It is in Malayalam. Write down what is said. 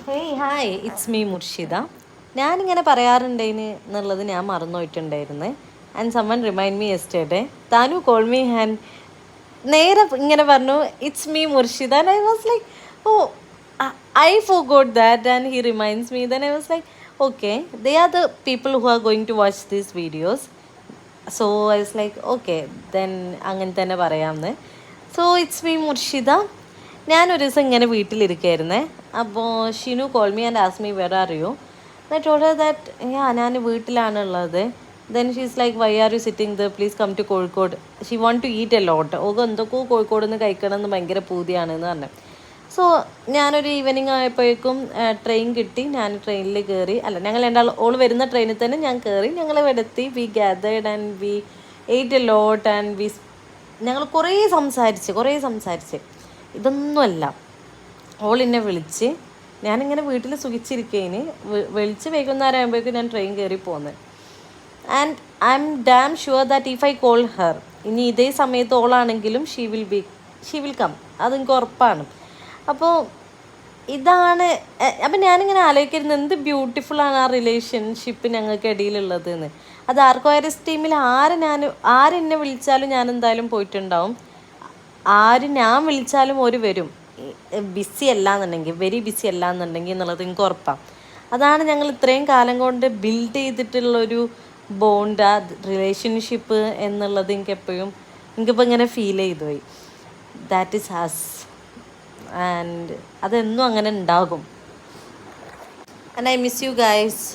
Hey hi it's me Murshida. ഞാനിങ്ങനെ പറയാറുണ്ടേന് എന്നുള്ളത് ഞാൻ മറന്നുപോയിട്ടുണ്ടായിരുന്നേ. And someone remind me yesterday. താനു കോൾ മീ ആൻഡ് നേരെ ഇങ്ങനെ പറഞ്ഞു it's me Murshida. And I was like oh I forgot that and he reminds me. Then I was like okay they are the people who are going to watch these videos. So I was like okay then അങ്ങനെ തന്നെ പറയാമെന്ന്. So it's me Murshida. ഞാനൊരു ദിവസം ഇങ്ങനെ വീട്ടിലിരിക്കുകയായിരുന്നേ. അപ്പോൾ Shinu call me and ask me where are you. ഞാൻ ടോൾഡ് ഹർ ദാറ്റ് ഞാൻ വീട്ടിലാണുള്ളത്. Then she's like why are you sitting the please come to Kozhikode. She want to eat a lot. ഓക്ക് എന്തൊക്കെയോ കോഴിക്കോട് നിന്ന് കഴിക്കണം എന്ന് ഭയങ്കര പൂതിയാണെന്ന് പറഞ്ഞു. സോ ഞാനൊരു ഈവനിങ് ആയപ്പോഴേക്കും ട്രെയിൻ കിട്ടി. ഞാൻ ട്രെയിനിൽ കയറി. അല്ല, ഞങ്ങൾ രണ്ടാൾ ഓൾ വരുന്ന ട്രെയിനിൽ തന്നെ ഞാൻ കയറി. ഞങ്ങൾ ഇവിടെ എത്തി. We gathered and we ate a lot and ഞങ്ങൾ കുറേ സംസാരിച്ച് ഇതൊന്നുമല്ല. ഓൾ എന്നെ വിളിച്ച് ഞാനിങ്ങനെ വീട്ടിൽ സുഖിച്ചിരിക്കേന് വിളിച്ച് വൈകുന്നേരം ആകുമ്പോഴേക്കും ഞാൻ ട്രെയിൻ കയറി പോന്ന്. And I M dam sure that if I call her, ഇനി ഇതേ സമയത്ത് ഓളാണെങ്കിലും ഷീ വിൽ കം. അതെനിക്ക് ഉറപ്പാണ്. അപ്പോൾ ഇതാണ്. അപ്പം ഞാനിങ്ങനെ ആലോചിക്കരുത് എന്ത് ബ്യൂട്ടിഫുള്ളാണ് ആ റിലേഷൻഷിപ്പ് ഞങ്ങൾക്ക് ഇടയിലുള്ളത് എന്ന്. അത് ആർക്കോയറസ് ടീമിൽ ആരെന്നെ വിളിച്ചാലും ഞാൻ എന്തായാലും പോയിട്ടുണ്ടാവും. ഞാൻ വിളിച്ചാലും ഒരു വരും. ബിസി അല്ല എന്നുണ്ടെങ്കിൽ, വെരി ബിസി അല്ല എന്നുണ്ടെങ്കിൽ എന്നുള്ളത് എനിക്ക് ഉറപ്പാണ്. അതാണ് ഞങ്ങൾ ഇത്രയും കാലം കൊണ്ട് ബിൽഡ് ചെയ്തിട്ടുള്ളൊരു ബോണ്ട്, ആ റിലേഷൻഷിപ്പ് എന്നുള്ളത് എനിക്കിപ്പോൾ ഇങ്ങനെ ഫീൽ ചെയ്തു പോയി. That is has. ആൻഡ് അതെന്നും അങ്ങനെ ഉണ്ടാകും. And I miss you guys.